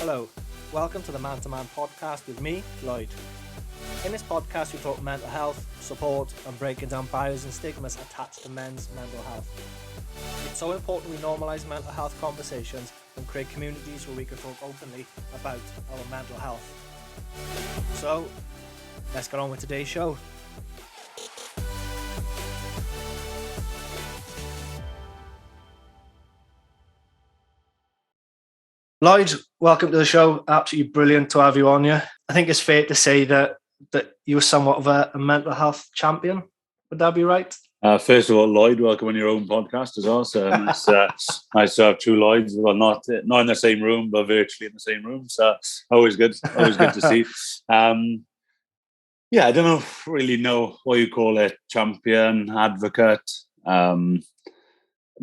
Hello, welcome to the Man to Man podcast with me, Lloyd. In this podcast, we talk mental health, support, and breaking down barriers and stigmas attached to men's mental health. It's so important we normalise mental health conversations and create communities where we can talk openly about our mental health. So, let's get on with today's show. Lloyd, welcome to the show. Absolutely brilliant to have you on here. I think it's fair to say that you were somewhat of a mental health champion. Would that be right? First of all, Lloyd, welcome on your own podcast as well. So nice to have two Lloyds. Well, not in the same room, but virtually in the same room. So always good to see. I don't really know what you call it, champion, advocate.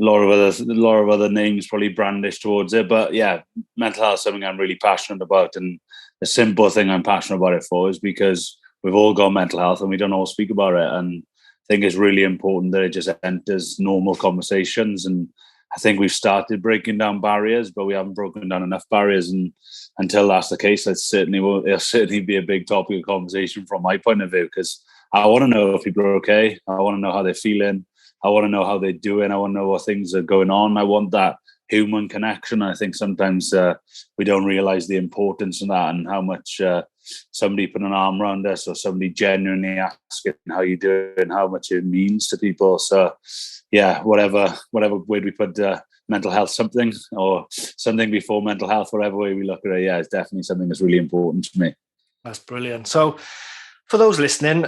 A lot of other names probably brandished towards it, but yeah, mental health is something I'm really passionate about, and the simple thing I'm passionate about it for is because we've all got mental health and we don't all speak about it, and I think it's really important that it just enters normal conversations. And I think we've started breaking down barriers, but we haven't broken down enough barriers, and until that's the case, it'll certainly be a big topic of conversation from my point of view, because I want to know if people are okay. I want to know how they're feeling. I want to know how they're doing. I want to know what things are going on. I want that human connection. I think sometimes we don't realize the importance of that, and how much somebody putting an arm around us or somebody genuinely asking how you doing, how much it means to people. So yeah, whatever way we put mental health something or something before mental health, whatever way we look at it, yeah, it's definitely something that's really important to me. That's brilliant. So for those listening,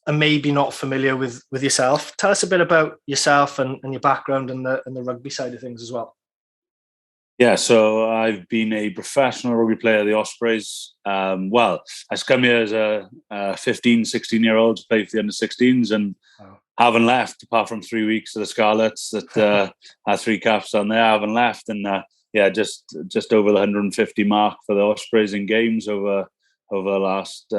and maybe not familiar with yourself, tell us a bit about yourself and your background and the rugby side of things as well. Yeah, so I've been a professional rugby player at the Ospreys. I come here as a 15, 16-year-old to play for the under-16s, and haven't left apart from 3 weeks of the Scarlets that had 3 caps on there. I haven't left, and just over the 150 mark for the Ospreys in games over the last,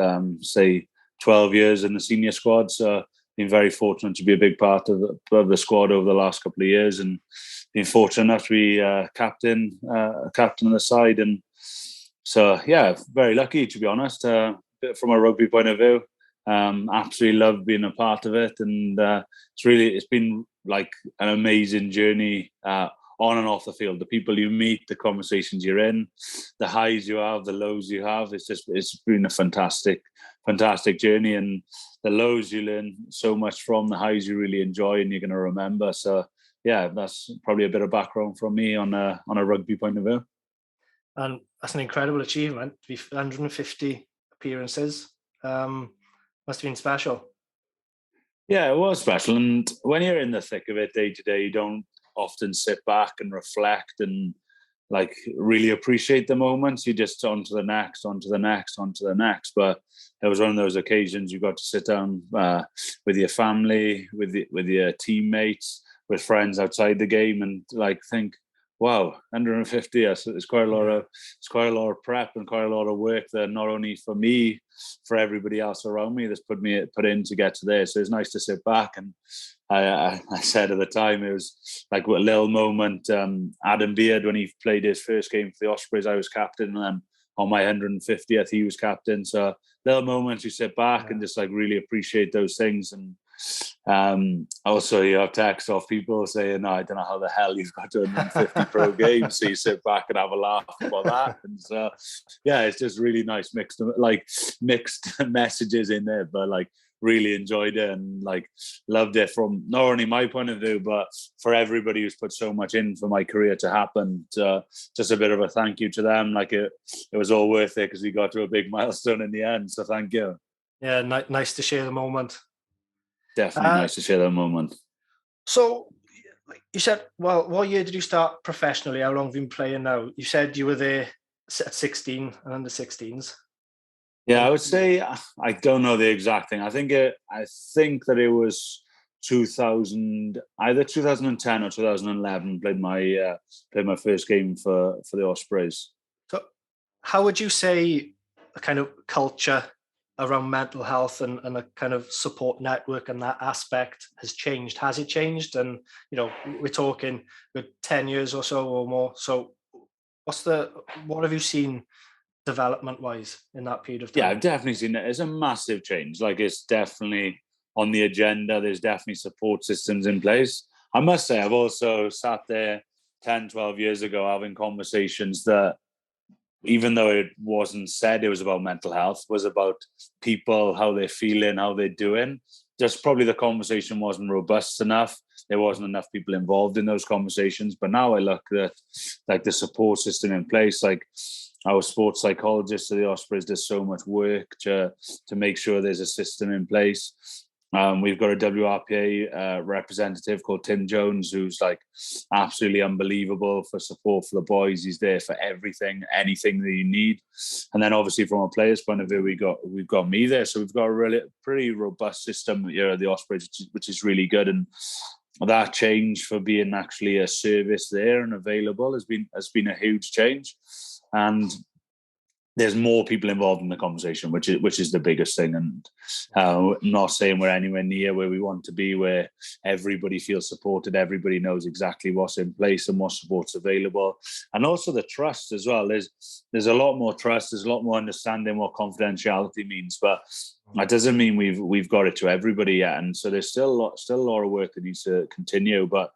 12 years in the senior squad. So been very fortunate to be a big part of the squad over the last couple of years, and been fortunate enough to be captain of the side. And so, yeah, very lucky, to be honest, from a rugby point of view. Absolutely love being a part of it. And it's been like an amazing journey on and off the field. The people you meet, the conversations you're in, the highs you have, the lows you have. It's been a fantastic journey, and the lows you learn so much from, the highs you really enjoy and you're going to remember. So yeah, that's probably a bit of background from me on a rugby point of view. And that's an incredible achievement. To be 150 appearances, must have been special. Yeah, it was special. And when you're in the thick of it day to day, you don't often sit back and reflect and like really appreciate the moments. You just on to the next. But it was one of those occasions you got to sit down with your family, with your teammates, with friends outside the game, and like think, wow, 150. Yes, it's quite a lot of prep and quite a lot of work that not only for me, for everybody else around me that's put in to get to there. So it's nice to sit back. And I said at the time, it was like a little moment. Adam Beard, when he played his first game for the Ospreys, I was captain, and then on my 150th, he was captain. So little moments you sit back and just like really appreciate those things. And also you have texts off people saying, no, I don't know how the hell you've got 250 pro games. So you sit back and have a laugh about that. And so yeah, it's just really nice mixed messages in there, but like really enjoyed it and like loved it from not only my point of view, but for everybody who's put so much in for my career to happen. Just a bit of a thank you to them. Like it was all worth it because we got to a big milestone in the end. So thank you. Yeah, nice to share the moment. Definitely nice to share that moment. So you said, well, what year did you start professionally? How long have you been playing now? You said you were there at 16 and under 16s. Yeah, I would say I don't know the exact thing. I think that it was 2000, either 2010 or 2011. Played my first game for the Ospreys. So, how would you say the kind of culture around mental health and a kind of support network and that aspect has changed? Has it changed? And we're talking 10 years or so or more. So What have you seen development wise in that period of Yeah, time? I've definitely seen it. It's a massive change. Like, it's definitely on the agenda. There's definitely support systems in place. I must say, I've also sat there 10, 12 years ago having conversations that, even though it wasn't said it was about mental health, was about people, how they're feeling, how they're doing. Just probably the conversation wasn't robust enough. There wasn't enough people involved in those conversations. But now I look at, like, the support system in place, like our sports psychologist at the Ospreys does so much work to make sure there's a system in place. We've got a WRPA representative called Tim Jones, who's like absolutely unbelievable for support for the boys. He's there for everything, anything that you need. And then obviously from a player's point of view, we've got me there. So we've got a really pretty robust system here at the Ospreys, which is really good. And that change for being actually a service there and available has been a huge change. And there's more people involved in the conversation, which is the biggest thing. And not saying we're anywhere near where we want to be, where everybody feels supported, everybody knows exactly what's in place and what support's available, and also the trust as well. There's a lot more trust. There's a lot more understanding what confidentiality means, but that doesn't mean we've got it to everybody yet. And so there's still a lot of work that needs to continue, but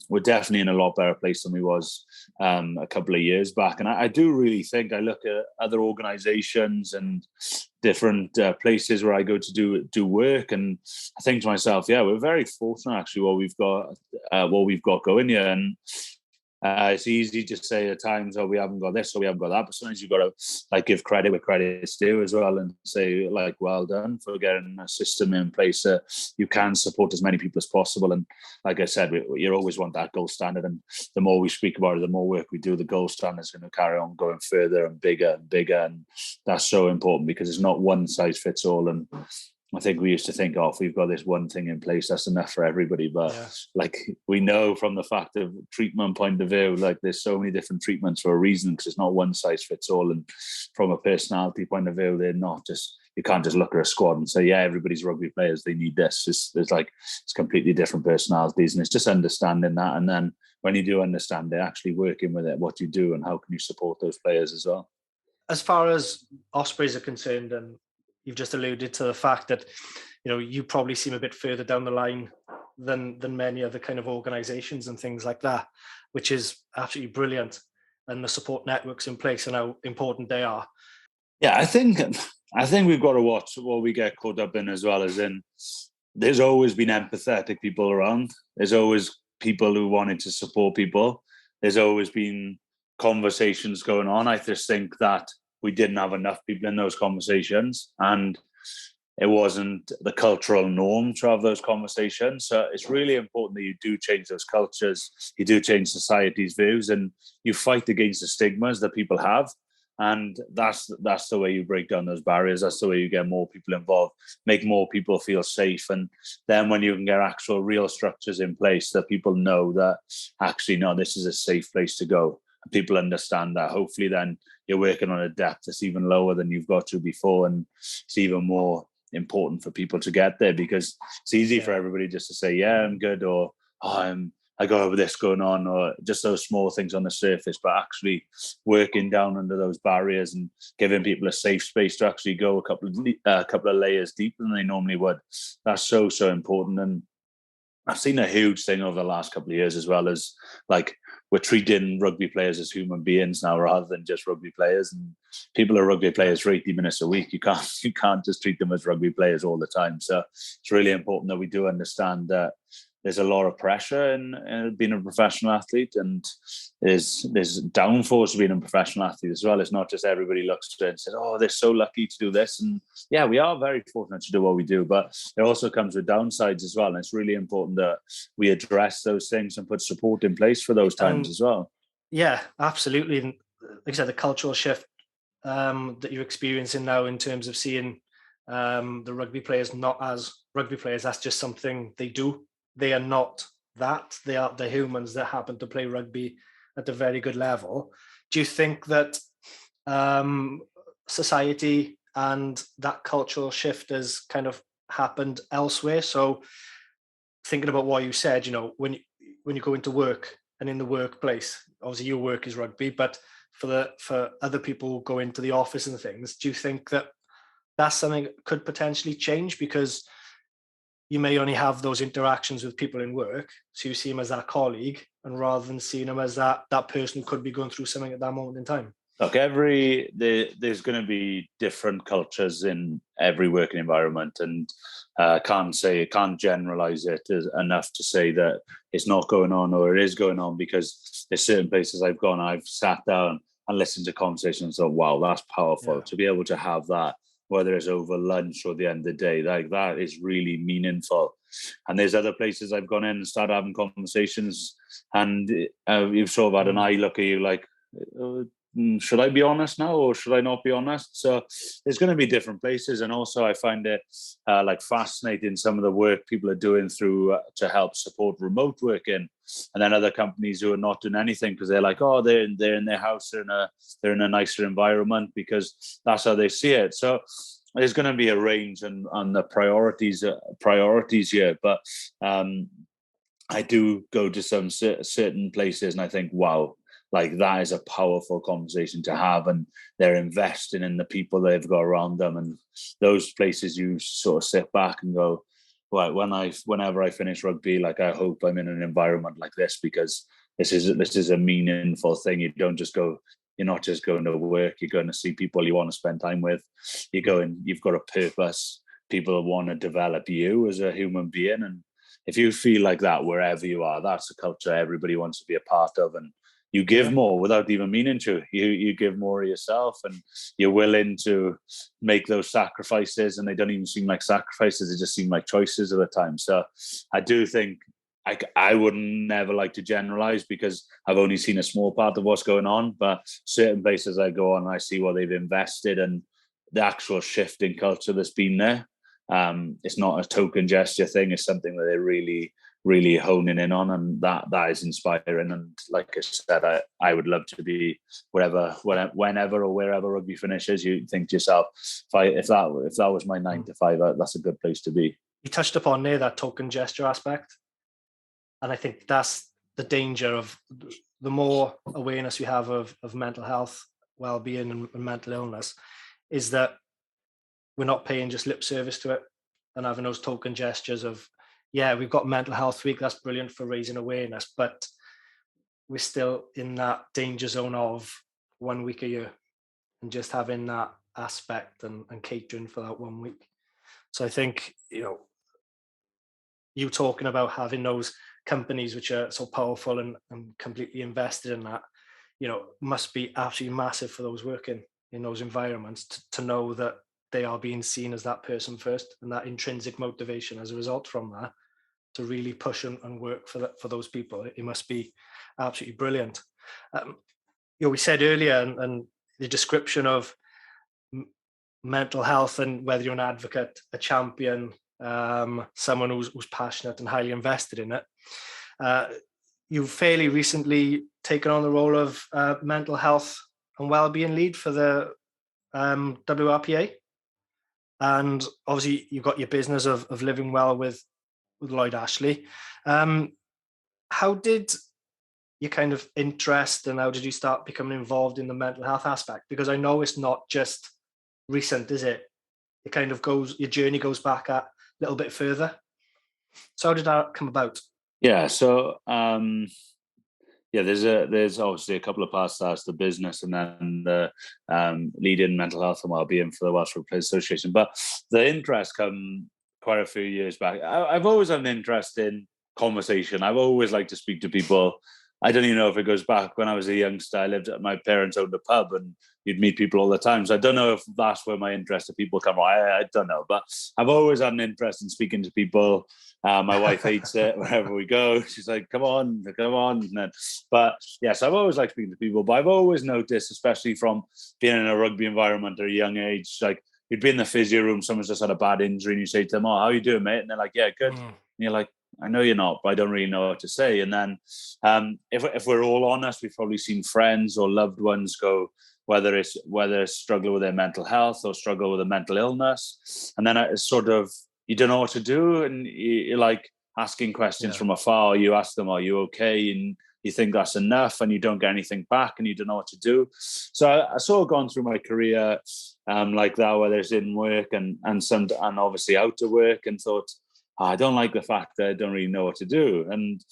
we're definitely in a lot better place than we was a couple of years back. And I do really think, I look at other organizations and different places where I go to do work, and I think to myself, yeah, we're very fortunate actually what we've got going here. And it's easy to say at times, oh, we haven't got this or we haven't got that, but sometimes you've got to, like, give credit where credit's due as well, and say, like, well done for getting a system in place that you can support as many people as possible. And like I said, you always want that gold standard, and the more we speak about it, the more work we do, the gold standard is going to carry on going further and bigger and bigger. And that's so important, because it's not one size fits all. And I think we used to think, oh, if we've got this one thing in place, that's enough for everybody. But like, we know from the fact of treatment point of view, like, there's so many different treatments for a reason, because it's not one size fits all. And from a personality point of view, they're not just, you can't just look at a squad and say, yeah, everybody's rugby players, they need this. It's completely different personalities, and it's just understanding that. And then when you do understand it, actually working with it, what you do and how can you support those players as well. As far as Ospreys are concerned, and you've just alluded to the fact that, you probably seem a bit further down the line than many other kind of organizations and things like that, which is absolutely brilliant. And the support networks in place and how important they are. Yeah, I think we've got to watch what we get caught up in as well, as in, there's always been empathetic people around. There's always people who wanted to support people. There's always been conversations going on. I just think that we didn't have enough people in those conversations, and it wasn't the cultural norm to have those conversations. So it's really important that you do change those cultures, you do change society's views, and you fight against the stigmas that people have. And that's the way you break down those barriers. That's the way you get more people involved, make more people feel safe. And then when you can get actual real structures in place that people know that actually, no, this is a safe place to go, and people understand that, hopefully then you're working on a depth that's even lower than you've got to before. And it's even more important for people to get there, because it's easy for everybody just to say, yeah, I'm good, or I got over this going on, or just those small things on the surface. But actually working down under those barriers and giving people a safe space to actually go a couple of layers deeper than they normally would, that's so important. And I've seen a huge thing over the last couple of years as well, as like, we're treating rugby players as human beings now rather than just rugby players. And people are rugby players for 80 minutes a week. You can't just treat them as rugby players all the time. So it's really important that we do understand that there's a lot of pressure in being a professional athlete, and there's downfalls to being a professional athlete as well. It's not just everybody looks at it and says, oh, they're so lucky to do this. And yeah, we are very fortunate to do what we do, but it also comes with downsides as well. And it's really important that we address those things and put support in place for those times as well. Yeah, absolutely. And like I said, the cultural shift that you're experiencing now in terms of seeing the rugby players not as rugby players, that's just something they do. They are not that. They are the humans that happen to play rugby at a very good level. Do you think that society and that cultural shift has kind of happened elsewhere? So thinking about what you said, when you go into work and in the workplace, obviously your work is rugby, but for other people who go into the office and things, do you think that that's something that could potentially change? Because you may only have those interactions with people in work, so you see them as that colleague, and rather than seeing them as that person who could be going through something at that moment in time. Look, there's going to be different cultures in every working environment, and can't generalize it enough to say that it's not going on or it is going on, because there's certain places I've gone, I've sat down and listened to conversations and thought, wow, that's powerful. To be able to have that, whether it's over lunch or the end of the day, like that is really meaningful. And there's other places I've gone in and started having conversations, and you've sort of had an eye look at you like, should I be honest now or should I not be honest? So there's going to be different places. And also I find it like fascinating, some of the work people are doing through to help support remote working, and then other companies who are not doing anything because they're like, oh, they're in their house, they're in a nicer environment because that's how they see it. So there's going to be a range on the priorities here, but I do go to some certain places and I think, wow, like that is a powerful conversation to have, and they're investing in the people they've got around them. And those places you sort of sit back and go, well, whenever I finish rugby, like I hope I'm in an environment like this, because this is a meaningful thing. You're not just going to work, you're going to see people you want to spend time with. You've got a purpose. People want to develop you as a human being. And if you feel like that wherever you are, that's a culture everybody wants to be a part of. And you give more without even meaning to. You give more of yourself, and you're willing to make those sacrifices, and they don't even seem like sacrifices, they just seem like choices at the time. So I do think I would never like to generalize, because I've only seen a small part of what's going on, but certain places I go on, I see what they've invested and the actual shift in culture that's been there. It's not a token gesture thing, it's something that they're really honing in on, and that is inspiring. And like I said, I would love to be whenever or wherever rugby finishes, you think to yourself, if that was my 9 to 5, that's a good place to be. You touched upon there that token gesture aspect, and I think that's the danger of the more awareness we have of mental health, well-being and mental illness, is that we're not paying just lip service to it and having those token gestures of, yeah, we've got mental health week, that's brilliant for raising awareness, but we're still in that danger zone of 1 week a year and just having that aspect and catering for that 1 week. So I think, you talking about having those companies which are so powerful and completely invested in that, must be absolutely massive for those working in those environments to know that they are being seen as that person first, and that intrinsic motivation as a result from that to really push and work for those people. It must be absolutely brilliant. We said earlier, and the description of mental health, and whether you're an advocate, a champion, someone who's passionate and highly invested in it. You've fairly recently taken on the role of mental health and wellbeing lead for the WRPA. And obviously you've got your business of living well with Lloyd Ashley. How did your kind of interest, and how did you start becoming involved in the mental health aspect? Because I know it's not just recent, is it? It kind of your journey goes back a little bit further. So how did that come about? Yeah, so there's obviously a couple of parts to that, the business, and then the leading mental health and wellbeing for the Wales Rugby Players Association. But the interest come quite a few years back. I've always had an interest in conversation. I've always liked to speak to people. I don't even know if it goes back when I was a youngster. My parents owned a pub, and you'd meet people all the time. So I don't know if that's where my interest in people come from. I don't know, but I've always had an interest in speaking to people. My wife hates it wherever we go. She's like, come on. But yes, I've always liked speaking to people, but I've always noticed, especially from being in a rugby environment at a young age, like you'd be in the physio room, someone's just had a bad injury, and you say to them, oh, how you doing, mate? And they're like, yeah, good. And you're like, I know you're not, but I don't really know what to say. And then if we're all honest, we've probably seen friends or loved ones go, whether it's struggle with their mental health or struggle with a mental illness. And then it's sort of, you don't know what to do. And you're like asking questions from afar. You ask them, are you okay? And you think that's enough and you don't get anything back and you don't know what to do. So I sort of gone through my career like that, whether it's in work and obviously out of work, and thought, I don't like the fact that I don't really know what to do. And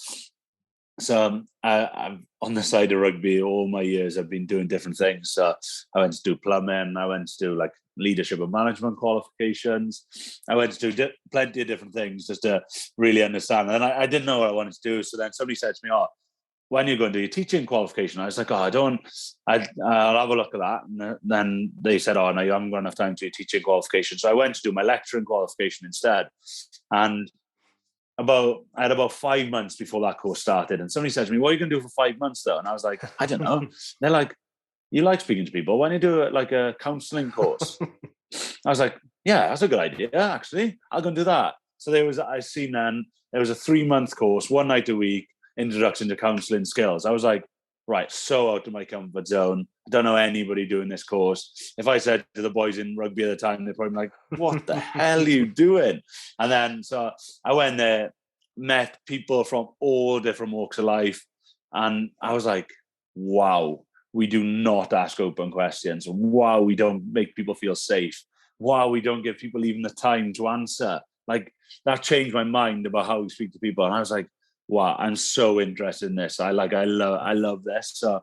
so I'm on the side of rugby all my years. I've been doing different things. So I went to do plumbing. I went to do like leadership and management qualifications. I went to do plenty of different things just to really understand. And I didn't know what I wanted to do. So then somebody said to me, when are you going to do your teaching qualification? I was like, I'll have a look at that. And then they said, no, you haven't got enough time to do your teaching qualification. So I went to do my lecturing qualification instead. And I had about 5 months before that course started. And somebody said to me, what are you going to do for 5 months though? And I was like, I don't know. They're like, you like speaking to people. Why don't you do like a counselling course? I was like, yeah, that's a good idea, actually. I'll go and do that. So there was a 3-month course, 1 night a week, introduction to counselling skills. I was like, right, so out of my comfort zone. I don't know anybody doing this course. If I said to the boys in rugby at the time, they're probably like, what the hell are you doing? And then so I went there, met people from all different walks of life. And I was like, wow, we do not ask open questions. Wow, we don't make people feel safe. Wow, we don't give people even the time to answer. Like, that changed my mind about how we speak to people. And I was like, wow, I'm so interested in this. I love this. So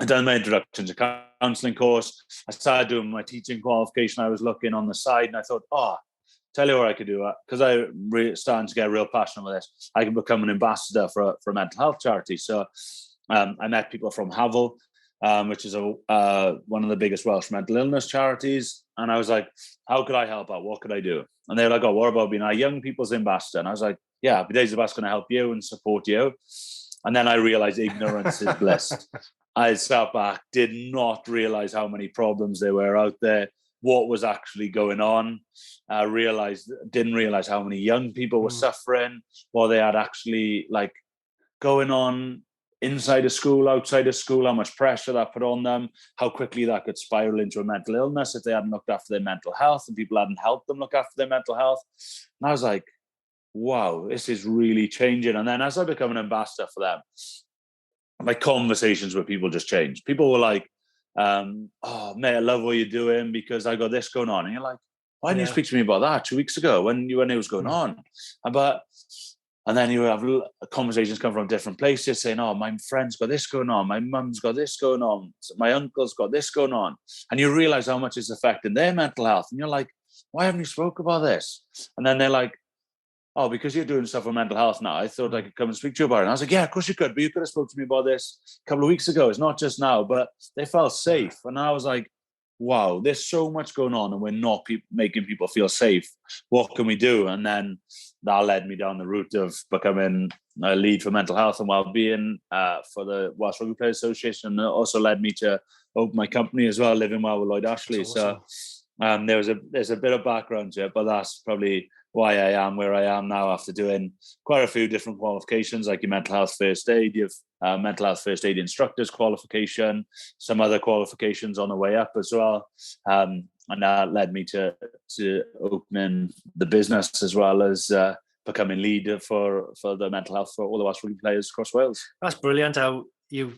I done my introduction to counselling course. I started doing my teaching qualification. I was looking on the side and I thought, tell you what I could do, because I'm starting to get real passionate with this. I can become an ambassador for a mental health charity. So I met people from Havel, which is one of the biggest Welsh mental illness charities. And I was like, how could I help out? What could I do? And they were like, what about being a young people's ambassador? And I was like, yeah, Happy Days of Us going to help you and support you. And then I realized ignorance is bliss. I sat back, did not realize how many problems there were out there, what was actually going on. Didn't realize how many young people were suffering, what they had actually like going on inside of school, outside of school, how much pressure that put on them, how quickly that could spiral into a mental illness if they hadn't looked after their mental health and people hadn't helped them look after their mental health. And I was like, wow, this is really changing. And then as I become an ambassador for them, my conversations with people just changed. People were like, mate, I love what you're doing because I got this going on. And you're like, why didn't you speak to me about that 2 weeks ago when it was going on? And then you have conversations come from different places saying, my friend's got this going on. My mum's got this going on. My uncle's got this going on. And you realize how much it's affecting their mental health. And you're like, why haven't you spoke about this? And then they're like, because you're doing stuff with mental health now, I thought I could come and speak to you about it. And I was like, yeah, of course you could. But you could have spoke to me about this a couple of weeks ago. It's not just now. But they felt safe. And I was like, wow, there's so much going on and we're not making people feel safe. What can we do? And then that led me down the route of becoming a lead for mental health and wellbeing for the Wales Rugby Players Association. And it also led me to open my company as well, Living Well with Lloyd Ashley. Awesome. So there's a bit of background to it, but that's probably why I am where I am now after doing quite a few different qualifications, like your mental health first aid, you've mental health first aid instructors qualification, some other qualifications on the way up as well. And that led me to opening the business as well as becoming leader for the mental health for all the Wales Rugby players across Wales. That's brilliant how you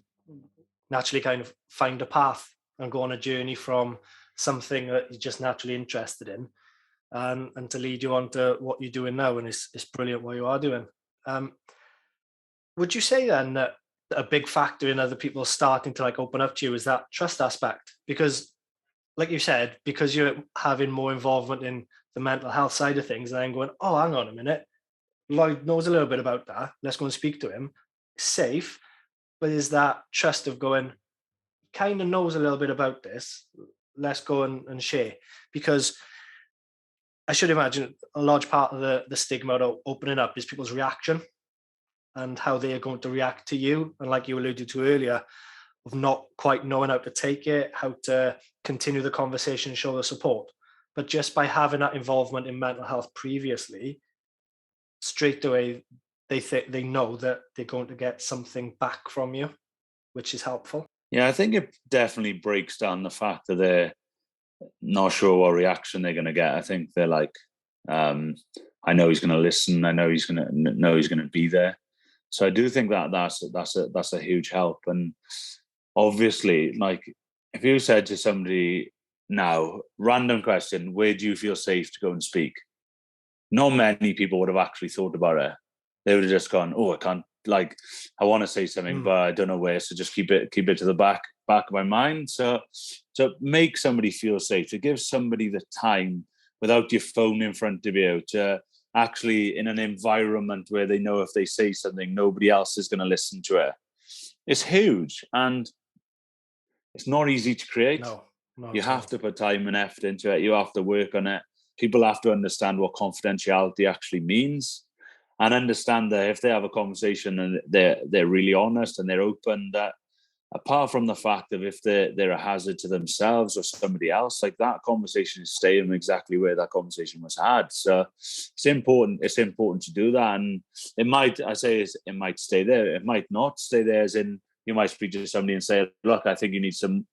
naturally kind of find a path and go on a journey from something that you're just naturally interested in and to lead you on to what you're doing now. And it's brilliant what you are doing. Would you say then that a big factor in other people starting to like open up to you is that trust aspect? Because like you said, because you're having more involvement in the mental health side of things and then going, hang on a minute, Lloyd knows a little bit about that. Let's go and speak to him. Safe, but is that trust of going, kind of knows a little bit about this. Let's go and share. Because I should imagine a large part of the stigma of opening up is people's reaction and how they are going to react to you. And like you alluded to earlier, of not quite knowing how to take it, how to continue the conversation, show the support. But just by having that involvement in mental health previously, straight away, they know that they're going to get something back from you, which is helpful. Yeah, I think it definitely breaks down the fact that they're not sure what reaction they're going to get. I think they're like, I know he's going to listen. I know he's going to be there. So I do think that that's a huge help. And obviously, like, if you said to somebody now, random question, where do you feel safe to go and speak? Not many people would have actually thought about it. They would have just gone, oh, I can't, like, I want to say something, but I don't know where. So just keep it to the back of my mind. So to make somebody feel safe, to give somebody the time without your phone in front of you, to actually in an environment where they know if they say something, nobody else is going to listen to it. It's huge. And it's not easy to create. No, you have to put time and effort into it. You have to work on it. People have to understand what confidentiality actually means, and understand that if they have a conversation and they're really honest and they're open, that apart from the fact of if they're a hazard to themselves or somebody else, like, that conversation is staying exactly where that conversation was had. So it's important to do that. And it might stay there. It might not stay there, as in, you might speak to somebody and say, look, I think you need some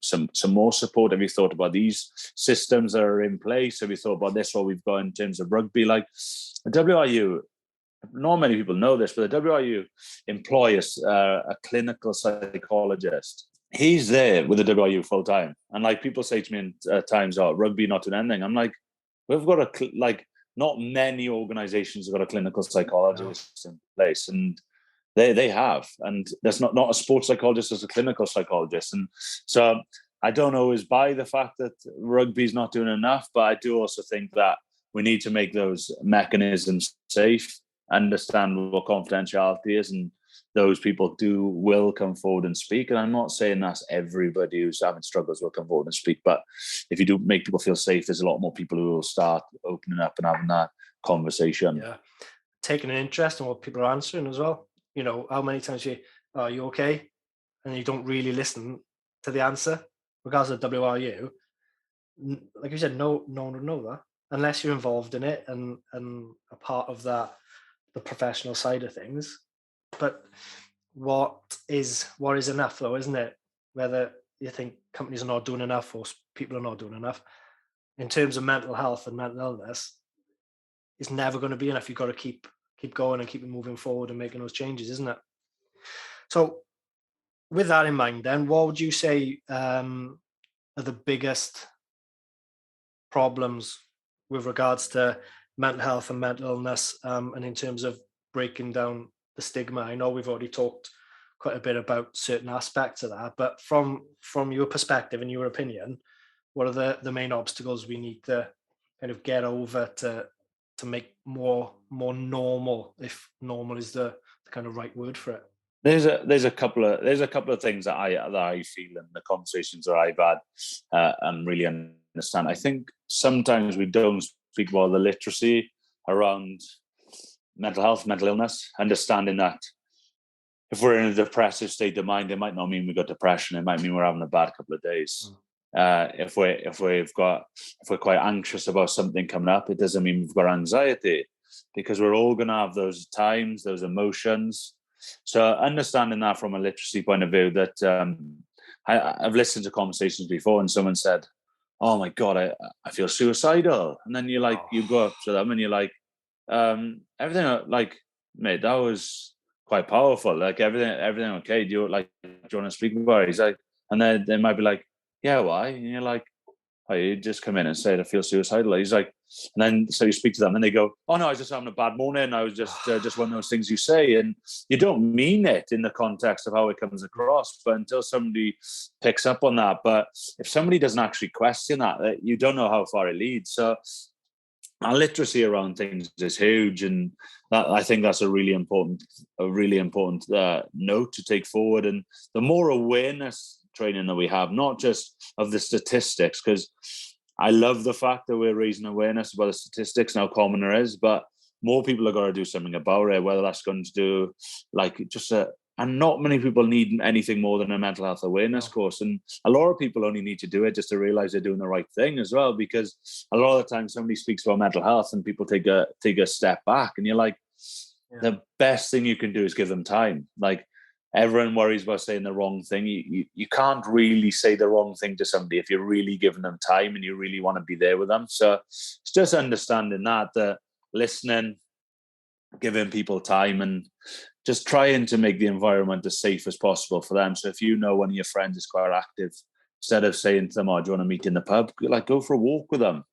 more support. Have you thought about these systems that are in place? Have you thought about this, what we've got in terms of rugby? Like, the WRU, not many people know this, but the WRU employs a clinical psychologist. He's there with the WRU full time. And like, people say to me at times, oh, rugby not doing anything. I'm like, we've got not many organizations have got a clinical psychologist in place. And they have, and there's not a sports psychologist, there's a clinical psychologist. And so I don't always buy the fact that rugby's not doing enough, but I do also think that we need to make those mechanisms safe, understand what confidentiality is, and those people will come forward and speak. And I'm not saying that's everybody who's having struggles will come forward and speak, but if you do make people feel safe, there's a lot more people who will start opening up and having that conversation. Yeah, taking an interest in what people are answering as well. You know, how many times are you okay? And you don't really listen to the answer, regardless of WRU. Like you said, no one would know that unless you're involved in it and a part of that, the professional side of things. But what is enough, though, isn't it? Whether you think companies are not doing enough or people are not doing enough, in terms of mental health and mental illness, it's never going to be enough. You've got to keep going and keep moving forward and making those changes, isn't it? So with that in mind, then, what would you say are the biggest problems with regards to mental health and mental illness, and in terms of breaking down the stigma? I know we've already talked quite a bit about certain aspects of that, but from your perspective and your opinion, what are the main obstacles we need to kind of get over to make more normal, if normal is the kind of right word for it? There's a couple of things that I feel in the conversations that I've had and really understand. I think sometimes we don't speak about the literacy around mental health, mental illness, understanding that if we're in a depressive state of mind, it might not mean we've got depression. It might mean we're having a bad couple of days. If we're quite anxious about something coming up, it doesn't mean we've got anxiety, because we're all going to have those times, those emotions. So understanding that from a literacy point of view, that I've listened to conversations before and someone said, oh my God, I feel suicidal. And then you go up to them and you're like, everything, like, mate, that was quite powerful. Like, everything okay? Do you want to speak about it? He's like, and then they might be like, yeah, why? And you're like, oh, you just come in and say, I feel suicidal. He's like, and then so you speak to them and they go, oh no, I was just having a bad morning. I was just one of those things you say, and you don't mean it in the context of how it comes across. But until somebody picks up on that, but if somebody doesn't actually question that, you don't know how far it leads. So our literacy around things is huge, and I think that's a really important note to take forward. And the more awareness training that we have, not just of the statistics, because I love the fact that we're raising awareness about the statistics and how common it is, but more people are going to do something about it, whether that's going to do and not many people need anything more than a mental health awareness course. And a lot of people only need to do it just to realize they're doing the right thing as well, because a lot of the time somebody speaks about mental health and people take a step back, and you're like, the best thing you can do is give them time. Like, everyone worries about saying the wrong thing. You can't really say the wrong thing to somebody if you're really giving them time and you really want to be there with them. So it's just understanding that listening, giving people time, and just trying to make the environment as safe as possible for them. So if you know one of your friends is quite active, instead of saying to them, "Oh, do you want to meet in the pub?" Like, go for a walk with them.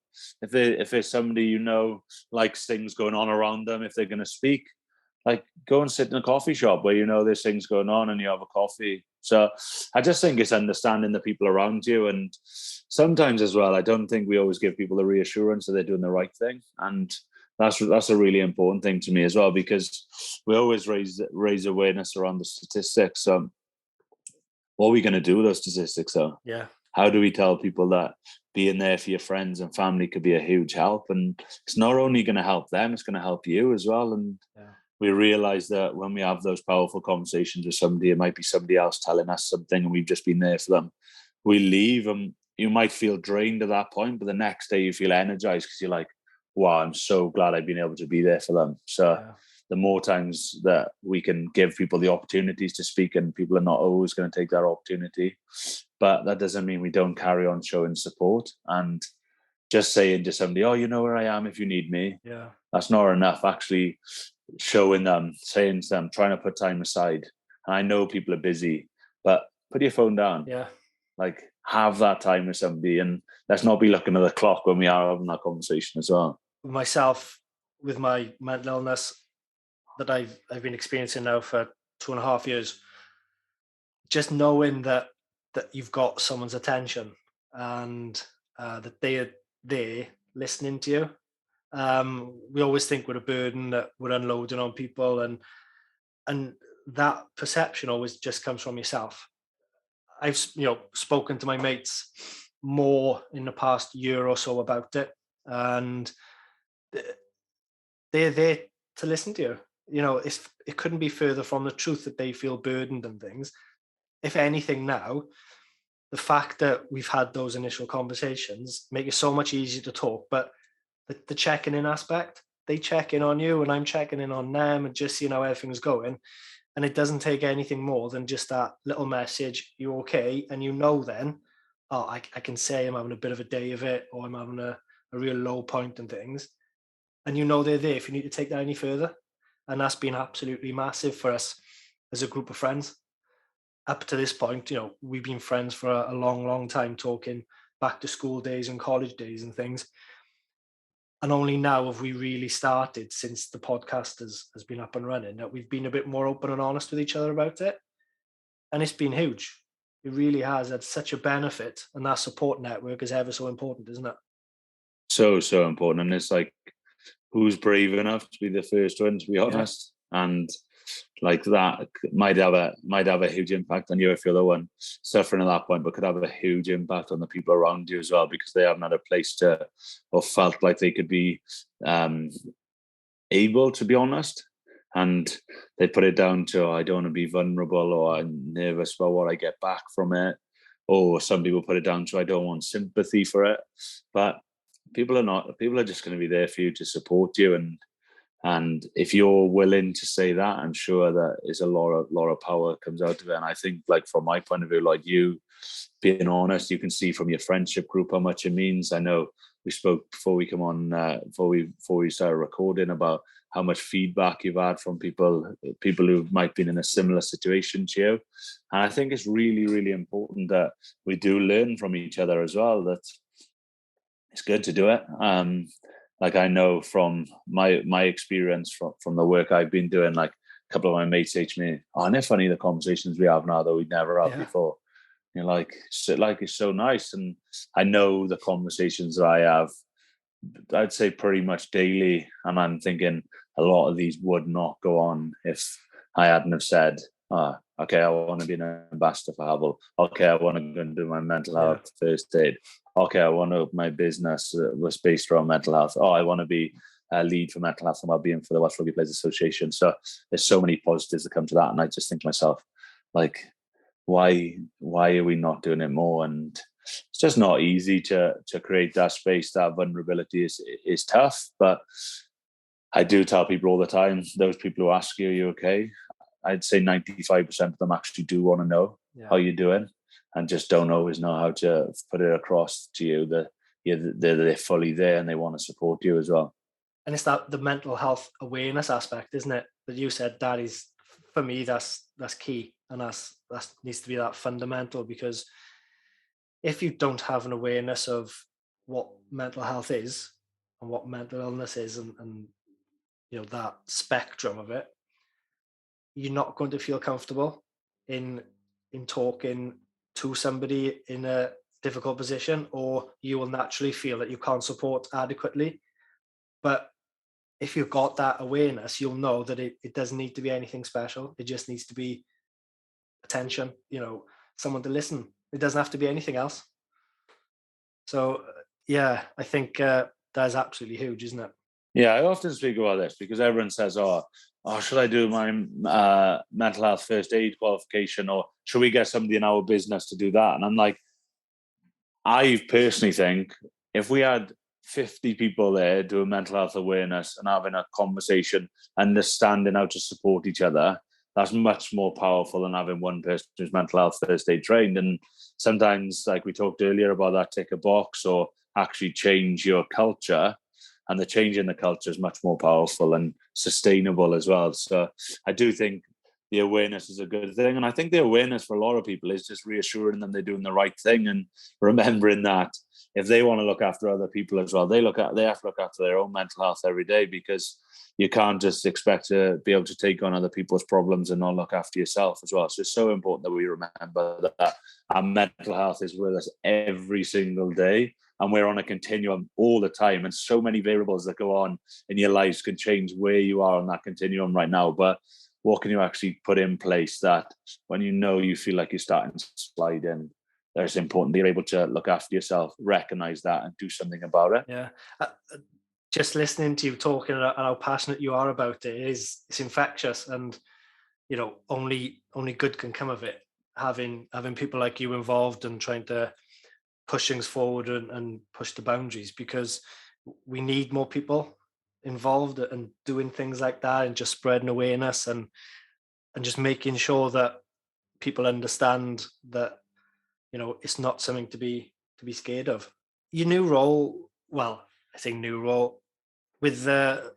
If there's somebody you know likes things going on around them, if they're going to speak, like, go and sit in a coffee shop where you know there's things going on and you have a coffee. So I just think it's understanding the people around you. And sometimes as well, I don't think we always give people the reassurance that they're doing the right thing. And that's a really important thing to me as well, because we always raise awareness around the statistics. What are we going to do with those statistics though? Yeah. How do we tell people that being there for your friends and family could be a huge help? And it's not only going to help them, it's going to help you as well. And we realize that when we have those powerful conversations with somebody, it might be somebody else telling us something and we've just been there for them. We leave and you might feel drained at that point, but the next day you feel energized because you're like, wow, I'm so glad I've been able to be there for them. So the more times that we can give people the opportunities to speak, and people are not always going to take that opportunity, but that doesn't mean we don't carry on showing support. And just saying to somebody, "Oh, you know where I am if you need me." That's not enough. Actually showing them, saying to them, trying to put time aside. And I know people are busy, but put your phone down. Like, have that time with somebody, and let's not be looking at the clock when we are having that conversation as well. Myself, with my mental illness that I've been experiencing now for 2.5 years, just knowing that you've got someone's attention and that they are there listening to you. We always think we're a burden, that we're unloading on people, and that perception always just comes from yourself. I've spoken to my mates more in the past year or so about it, and they're there to listen to you. It couldn't be further from the truth that they feel burdened and things. If anything, now the fact that we've had those initial conversations make it so much easier to talk. But the checking in aspect, they check in on you and I'm checking in on them and just seeing how everything's going. And it doesn't take anything more than just that little message, "You okay?" And then, oh, I can say I'm having a bit of a day of it, or I'm having a real low point and things. And they're there if you need to take that any further. And that's been absolutely massive for us as a group of friends. Up to this point, we've been friends for a long, long time, talking back to school days and college days and things. And only now have we really started, since the podcast has been up and running, that we've been a bit more open and honest with each other about it. And it's been huge. It really has had such a benefit. And that support network is ever so important, isn't it? So important. And it's like, who's brave enough to be the first one, to be honest? And like, that might have a huge impact on you if you're the one suffering at that point, but could have a huge impact on the people around you as well, because they haven't had a place to, or felt like they could be able to be honest. And they put it down to, "I don't want to be vulnerable," or "I'm nervous about what I get back from it." Or some people put it down to, "I don't want sympathy for it." But people are just going to be there for you to support you. And if you're willing to say that, I'm sure that is a lot of power comes out of it. And I think, like, from my point of view, like, you being honest, you can see from your friendship group how much it means. I know we spoke before we come on, before we started recording, about how much feedback you've had from people who might be in a similar situation to you. And I think it's really, really important that we do learn from each other as well, that it's good to do it. Like, I know from my experience from the work I've been doing, like, a couple of my mates say to me, "Oh, isn't it funny the conversations we have now that we'd never had before?" You're like, it's so nice. And I know the conversations that I have, I'd say pretty much daily, and I'm thinking a lot of these would not go on if I hadn't have said, "Okay, I want to be an ambassador for Havel. Okay, I want to go and do my mental health first aid. Okay, I want to open my business was based around mental health. Oh, I want to be a lead for mental health and wellbeing for the Wales Rugby Players Association." So there's so many positives that come to that. And I just think to myself, like, why are we not doing it more? And it's just not easy to create that space. That vulnerability is tough. But I do tell people all the time, those people who ask you, "Are you okay?" I'd say 95% of them actually do want to know how you're doing, and just don't always know how to put it across to you that they're fully there and they want to support you as well. And it's the mental health awareness aspect, isn't it? That you said that is for me, that's key, and that needs to be that fundamental, because if you don't have an awareness of what mental health is and what mental illness is, and that spectrum of it, you're not going to feel comfortable in talking to somebody in a difficult position, or you will naturally feel that you can't support adequately. But if you've got that awareness, you'll know that it doesn't need to be anything special. It just needs to be attention, someone to listen. It doesn't have to be anything else. So yeah, I think that is absolutely huge, isn't it? Yeah, I often speak about this because everyone says, "Oh, should I do my mental health first aid qualification, or should we get somebody in our business to do that?" And I'm like, I personally think if we had 50 people there doing mental health awareness and having a conversation, understanding how to support each other, that's much more powerful than having one person who's mental health first aid trained. And sometimes, like we talked earlier about that tick a box or actually change your culture, and the change in the culture is much more powerful and sustainable as well. So I do think the awareness is a good thing. And I think the awareness for a lot of people is just reassuring them they're doing the right thing and remembering that if they want to look after other people as well, they have to look after their own mental health every day, because you can't just expect to be able to take on other people's problems and not look after yourself as well. So it's so important that we remember that our mental health is with us every single day, and we're on a continuum all the time. And so many variables that go on in your lives can change where you are on that continuum right now. But what can you actually put in place that when you feel like you're starting to slide in, that's important. You're able to look after yourself, recognize that, and do something about it. Yeah. Just listening to you talking and how passionate you are about it it's infectious, and only good can come of it. Having people like you involved and trying to push things forward and push the boundaries, because we need more people involved and doing things like that, and just spreading awareness and just making sure that people understand that it's not something to be scared of. Your new role, well, I say new role with the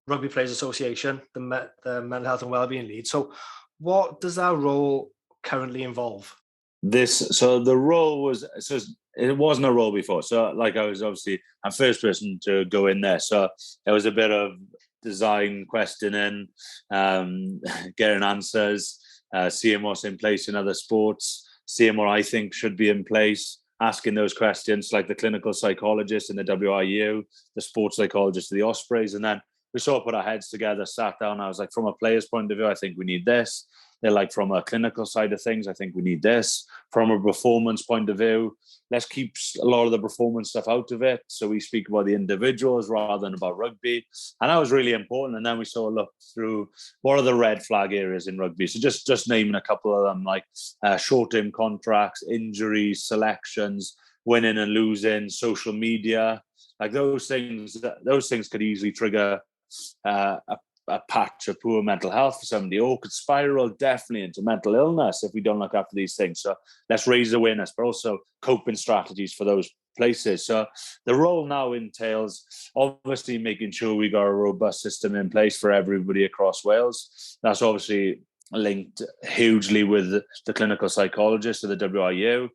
Rugby Players Association, the mental health and wellbeing lead. So what does that role currently involve? The role was, so it wasn't a role before. So like I was obviously I'm first person to go in there. So there was a bit of design questioning, getting answers, seeing what's in place in other sports, seeing what I think should be in place, asking those questions like the clinical psychologist in the WIU, the sports psychologist of the Ospreys. And then we sort of put our heads together, sat down. I was like, from a player's point of view, I think we need this. They're like, from a clinical side of things, I think we need this. From a performance point of view, let's keep a lot of the performance stuff out of it. So we speak about the individuals rather than about rugby. And that was really important. And then we sort of looked through what are the red flag areas in rugby. So just naming a couple of them, like short-term contracts, injuries, selections, winning and losing, social media, like those things could easily trigger a patch of poor mental health for somebody, or could spiral definitely into mental illness if we don't look after these things. So let's raise awareness, but also coping strategies for those places. So the role now entails obviously making sure we got a robust system in place for everybody across Wales. That's obviously linked hugely with the clinical psychologist of the WIU,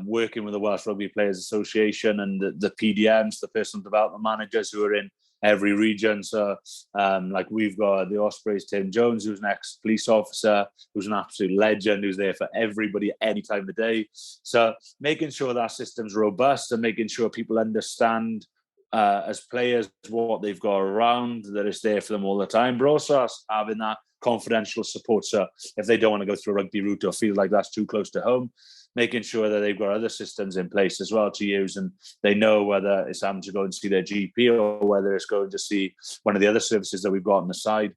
working with the Wales Rugby Players Association and the PDMs, the personal development managers who are in every region. So like we've got the Ospreys, Tim Jones, who's an ex-police officer, who's an absolute legend, who's there for everybody any time of day. So making sure that system's robust and making sure people understand as players what they've got around, that it's there for them all the time, but also having that confidential support. So if they don't want to go through a rugby route or feel like that's too close to home, making sure that they've got other systems in place as well to use, and they know whether it's having to go and see their GP or whether it's going to see one of the other services that we've got on the side,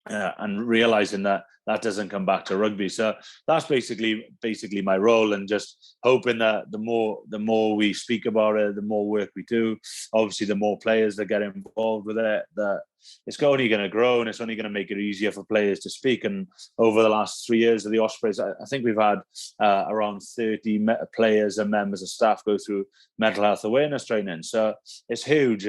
and realizing that doesn't come back to rugby. So that's basically my role, and just hoping that the more we speak about it, the more work we do, obviously the more players that get involved with it, that it's only going to grow, and it's only going to make it easier for players to speak. And over the last 3 years of the Ospreys, I think we've had around 30 players and members of staff go through mental health awareness training. So it's huge.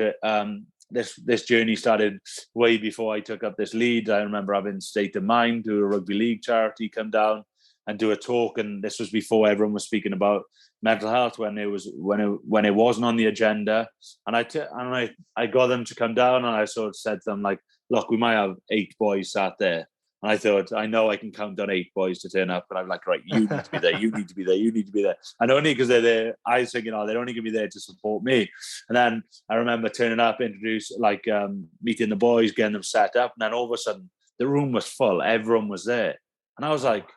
this journey started way before I took up this lead. I remember having State of Mind, do a rugby league charity, come down and do a talk, and this was before everyone was speaking about mental health when it wasn't on the agenda. And I got them to come down, and I sort of said to them, like, look, we might have 8 boys sat there. And I thought, I know I can count on 8 boys to turn up. And I'm like, right, you need to be there, you need to be there, you need to be there. And only because they're there, I was thinking, they're only going to be there to support me. And then I remember turning up, meeting the boys, getting them set up. And then all of a sudden, the room was full. Everyone was there. And I was like,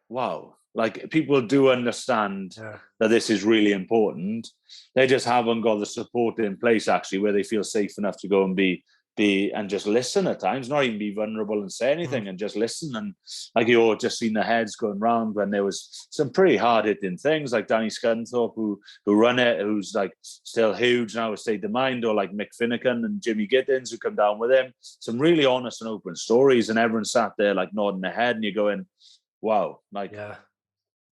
wow, like people do understand that this is really important. They just haven't got the support in place, actually, where they feel safe enough to go and be and just listen at times, not even be vulnerable and say anything, and just listen. And like, you're just seeing the heads going round when there was some pretty hard hitting things, like Danny Scunthorpe, who run it, who's like still huge now with State of Mind, or like Mick Finnegan and Jimmy Giddens, who come down with him. Some really honest and open stories, and everyone sat there like nodding their head, and you're going, wow, like,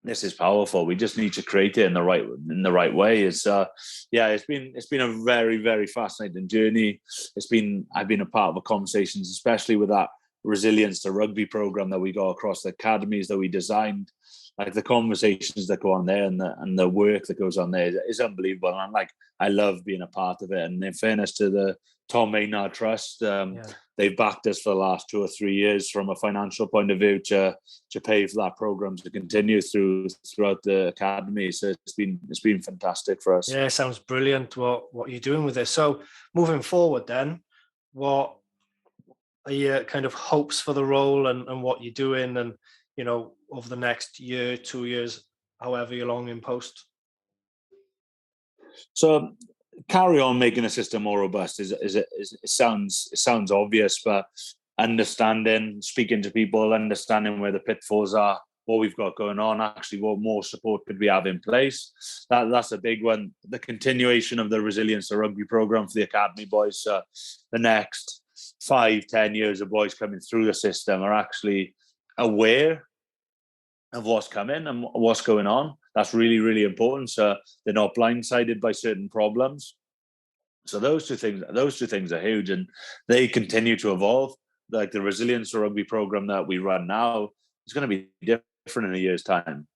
this is powerful. We just need to create it in the right way. It's been a very, very fascinating journey. I've been a part of the conversations, especially with that Resilience to Rugby program that we got across the academies that we designed. Like, the conversations that go on there and the work that goes on there is unbelievable. And I love being a part of it. And in fairness to the Tom Maynard Trust, they've backed us for the last 2 or 3 years from a financial point of view to pay for that program to continue throughout the academy. So it's been fantastic for us. Yeah, it sounds brilliant what you're doing with this. So moving forward then, what are your kind of hopes for the role and what you're doing, and, you know, over the next year, 2 years, however you're long in post? So carry on making the system more robust. It sounds obvious, but understanding, speaking to people, understanding where the pitfalls are, what we've got going on, actually what more support could we have in place. That's a big one. The continuation of the Resilience to Rugby program for the academy boys. The next 5-10 years of boys coming through the system are actually aware of what's coming and what's going on. That's really, really important. So they're not blindsided by certain problems. So those two things are huge, and they continue to evolve. Like the Resilience to Rugby program that we run now is going to be different in a year's time.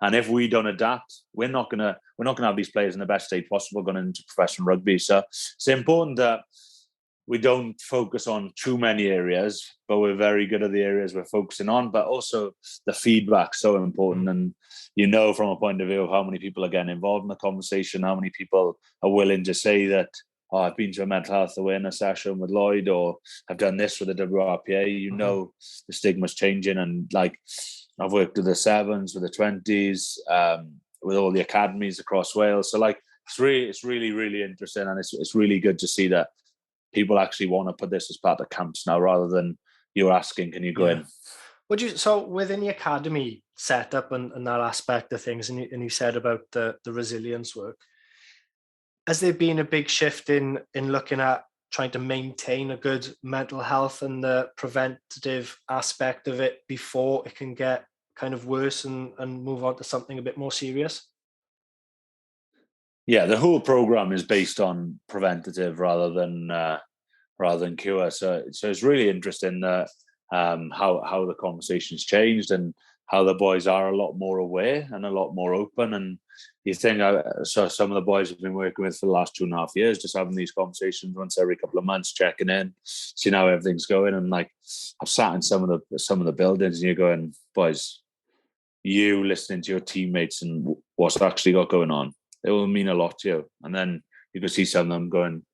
And if we don't adapt, we're not gonna have these players in the best state possible going into professional rugby. So it's important that we don't focus on too many areas, but we're very good at the areas we're focusing on. But also the feedback's so important. And, you know, from a point of view of how many people are getting involved in the conversation, how many people are willing to say that, I've been to a mental health awareness session with Lloyd, or I've done this with the WRPA. You know, the stigma's changing. And like, I've worked with the 7s, with the 20s, with all the academies across Wales. So like, it's really, really interesting. And it's really good to see that people actually want to put this as part of camps now, rather than you're asking, can you go in? So within the academy setup and that aspect of things, and you said about the resilience work, has there been a big shift in looking at trying to maintain a good mental health and the preventative aspect of it before it can get kind of worse and move on to something a bit more serious? Yeah, the whole program is based on preventative rather than cure. So it's really interesting that how the conversation's changed, and how the boys are a lot more aware and a lot more open. And you think, so some of the boys I've been working with for the last 2.5 years, just having these conversations once every couple of months, checking in, seeing how everything's going. And like, I've sat in some of the buildings, and you're going, boys, you listening to your teammates and what's actually got going on, it will mean a lot to you. And then you can see some of them going,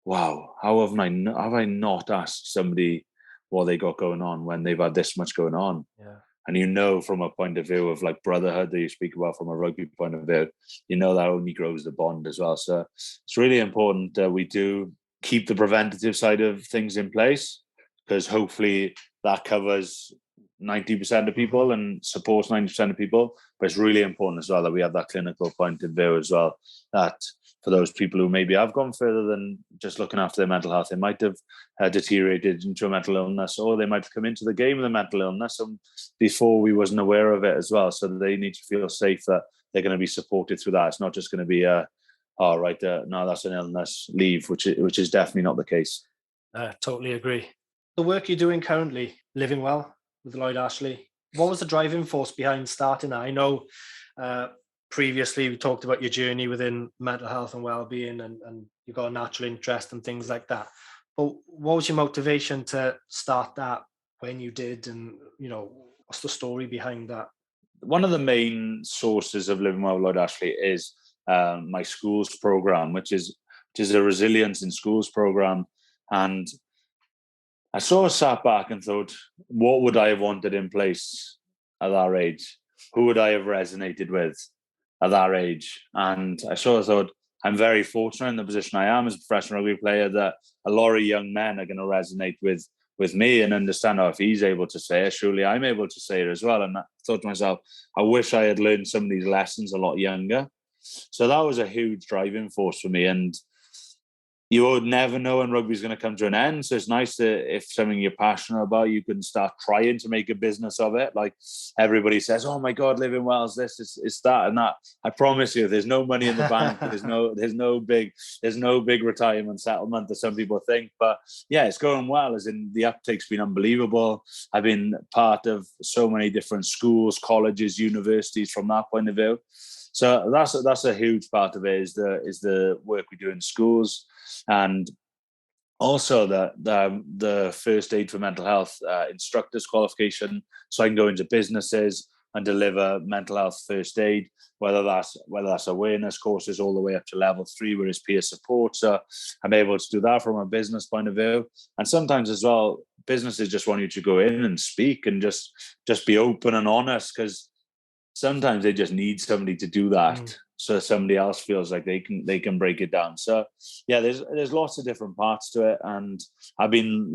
wow, how have I not asked somebody what they got going on when they've had this much going on? Yeah. And you know, from a point of view of like brotherhood that you speak about from a rugby point of view, you know, that only grows the bond as well. So it's really important that we do keep the preventative side of things in place, because hopefully that covers 90% of people and supports 90% of people. But it's really important as well that we have that clinical point of view as well, that for those people who maybe have gone further than just looking after their mental health, they might have deteriorated into a mental illness, or they might have come into the game with a mental illness and before we wasn't aware of it as well. So they need to feel safe that they're going to be supported through that. It's not just going to be oh, right, no, that's an illness, leave, which is definitely not the case. Totally agree. The work you're doing currently, Living Well with Lloyd Ashley, what was the driving force behind starting that? I know previously we talked about your journey within mental health and well-being, and you got a natural interest and things like that. But what was your motivation to start that when you did, and what's the story behind that? One of the main sources of Living Well with Lloyd Ashley is my schools program, which is a resilience in schools program. And I sort of sat back and thought, what would I have wanted in place at that age? Who would I have resonated with at that age? And I sort of thought, I'm very fortunate in the position I am as a professional rugby player that a lot of young men are going to resonate with me and understand, if he's able to say it, surely I'm able to say it as well. And I thought to myself, I wish I had learned some of these lessons a lot younger. So that was a huge driving force for me. And you would never know when rugby's going to come to an end. So it's nice that if something you're passionate about, you can start trying to make a business of it. Like everybody says, oh my God, Living Well's this, it's that and that. I promise you, there's no money in the bank. There's no big retirement settlement that some people think. But yeah, it's going well, as in the uptake's been unbelievable. I've been part of so many different schools, colleges, universities from that point of view. So that's a huge part of it, is the work we do in schools. And also the first aid for mental health instructors qualification, so I can go into businesses and deliver mental health first aid, whether that's awareness courses all the way up to level 3, where it's peer support. So I'm able to do that from a business point of view. And sometimes as well, businesses just want you to go in and speak and just be open and honest, because sometimes they just need somebody to do that. So somebody else feels like they can break it down. So yeah, there's lots of different parts to it. And I've been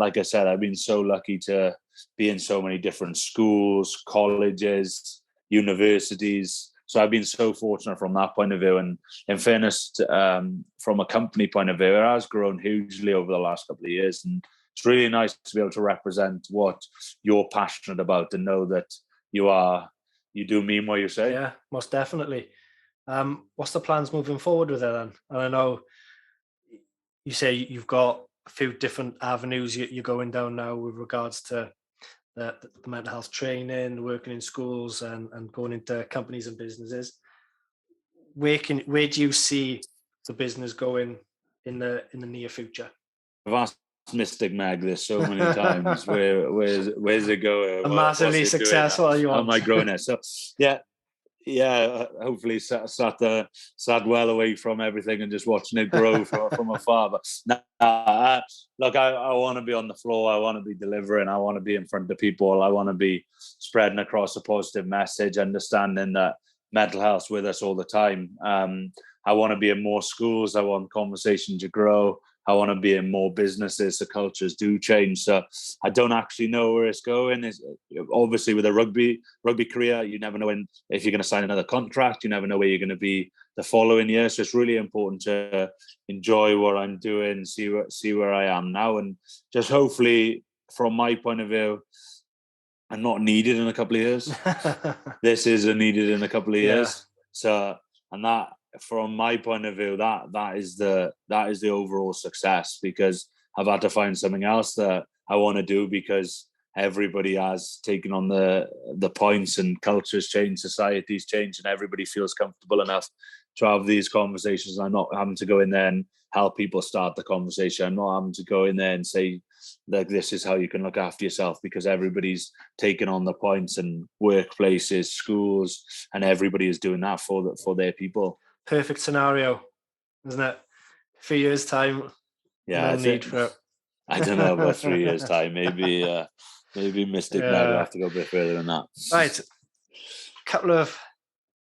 so lucky to be in so many different schools, colleges, universities. So I've been so fortunate from that point of view. And in fairness, from a company point of view, it has grown hugely over the last couple of years. And it's really nice to be able to represent what you're passionate about and know that you do mean what you say. Yeah, most definitely. What's the plans moving forward with it then? And I know you say you've got a few different avenues you're going down now with regards to the mental health training, working in schools, and going into companies and businesses. Where do you see the business going in the near future? I've asked Mystic Mag this so many times. Where's it going? Massively successful. How am I growing it? So yeah, hopefully sat well away from everything and just watching it grow from afar. But look, I want to be on the floor. I want to be delivering. I want to be in front of people. I want to be spreading across a positive message, understanding that mental health's with us all the time. I want to be in more schools. I want conversation to grow. I want to be in more businesses so cultures do change. So I don't actually know where it's going. Obviously, with a rugby career, you never know if you're going to sign another contract. You never know where you're going to be the following year. So it's really important to enjoy what I'm doing, see where I am now, and just hopefully, from my point of view, I'm not needed in a couple of years. This is needed in a couple of years. So, and that, from my point of view, that is the overall success, because I've had to find something else that I want to do, because everybody has taken on the points, and cultures change, societies change, and everybody feels comfortable enough to have these conversations. I'm not having to go in there and help people start the conversation. I'm not having to go in there and say, like, this is how you can look after yourself, because everybody's taken on the points, and workplaces, schools, and everybody is doing that for their people. Perfect scenario, isn't it? 3 years time, yeah, no need for it. I don't know about 3 years time. Maybe Mystic Mag will have to go a bit further than that. Right, couple of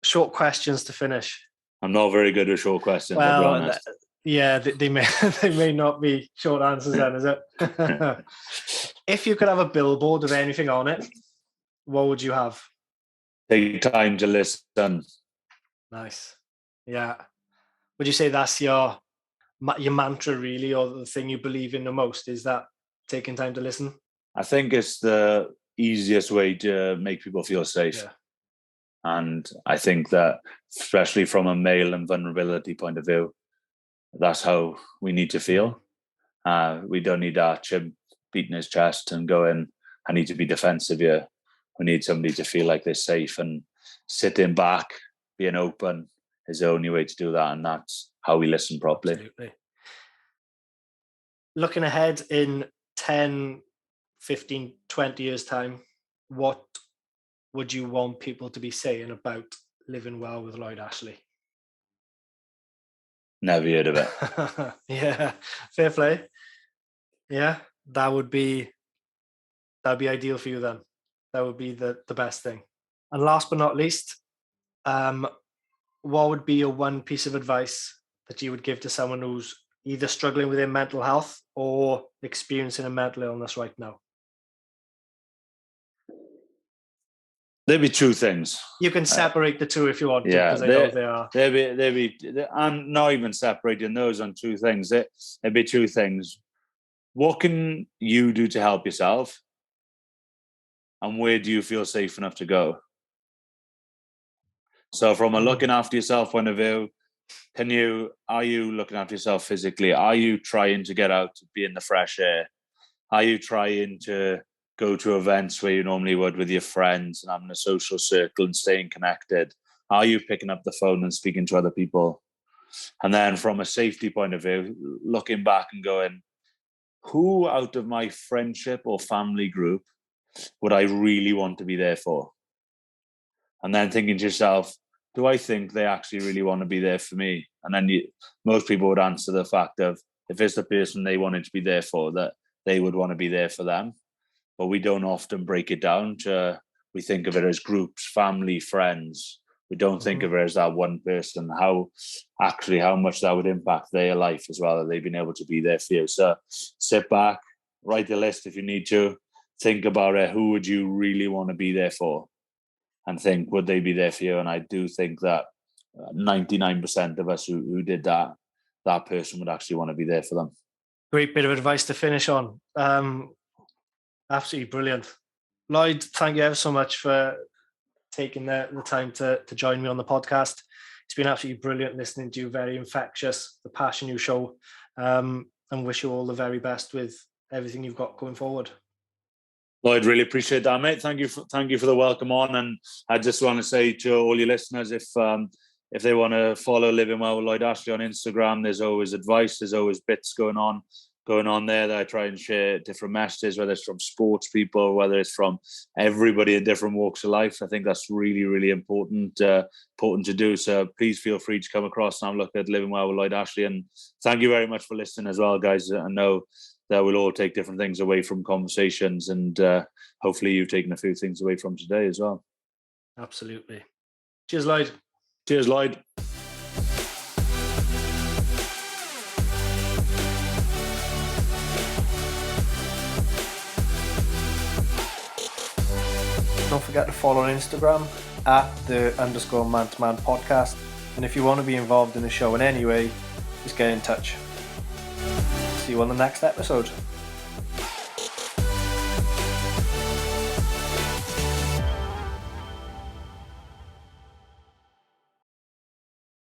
short questions to finish. I'm not very good with short questions. Well, I'll be honest. Yeah, they may not be short answers then, is it? If you could have a billboard with anything on it, what would you have? Take time to listen. Nice. Yeah. Would you say that's your mantra, really, or the thing you believe in the most, is that taking time to listen? I think it's the easiest way to make people feel safe. Yeah. And I think that, especially from a male and vulnerability point of view, that's how we need to feel. We don't need our chimp beating his chest and going, I need to be defensive here. We need somebody to feel like they're safe, and sitting back, being open is the only way to do that. And that's how we listen properly. Absolutely. Looking ahead in 10, 15, 20 years' time, what would you want people to be saying about living well with Lloyd Ashley? Never heard of it. Yeah, fair play. Yeah, that'd be ideal for you then. That would be the best thing. And last but not least, what would be your one piece of advice that you would give to someone who's either struggling with their mental health or experiencing a mental illness right now? There'd be two things. You can separate the two if you want to, Yeah, because I know they are. There'd be, I'm not even separating those on two things. There'd be two things. What can you do to help yourself? And where do you feel safe enough to go? So from a looking after yourself point of view, are you looking after yourself physically? Are you trying to get out to be in the fresh air? Are you trying to go to events where you normally would with your friends and having a social circle and staying connected? Are you picking up the phone and speaking to other people? And then from a safety point of view, looking back and going, who out of my friendship or family group would I really want to be there for? And then thinking to yourself, do I think they actually really want to be there for me? And then most people would answer the fact of, if it's the person they wanted to be there for, that they would want to be there for them. But we don't often break it down to, we think of it as groups, family, friends. We don't think of it as that one person, how much that would impact their life as well, that they've been able to be there for you. So sit back, write a list if you need to, think about it. Who would you really want to be there for? And think, would they be there for you? And I do think that 99% of us who did that person would actually want to be there for them. Great bit of advice to finish on. Absolutely brilliant. Lloyd, thank you ever so much for taking the time to join me on the podcast. It's been absolutely brilliant listening to you, very infectious, the passion you show, and wish you all the very best with everything you've got going forward. Lloyd, really appreciate that, mate. Thank you for the welcome on. And I just want to say to all your listeners, if they want to follow Living Well with Lloyd Ashley on Instagram, there's always advice, there's always bits going on there that I try and share different messages, whether it's from sports people, whether it's from everybody in different walks of life. I think that's really, really important to do. So please feel free to come across and have a look at Living Well with Lloyd Ashley. And thank you very much for listening as well, guys. I know that we'll all take different things away from conversations, and hopefully you've taken a few things away from today as well. Absolutely. Cheers, Lloyd. Cheers, Lloyd. Don't forget to follow on Instagram at @the_man-to-man podcast. And if you want to be involved in the show in any way, just get in touch. See you on the next episode.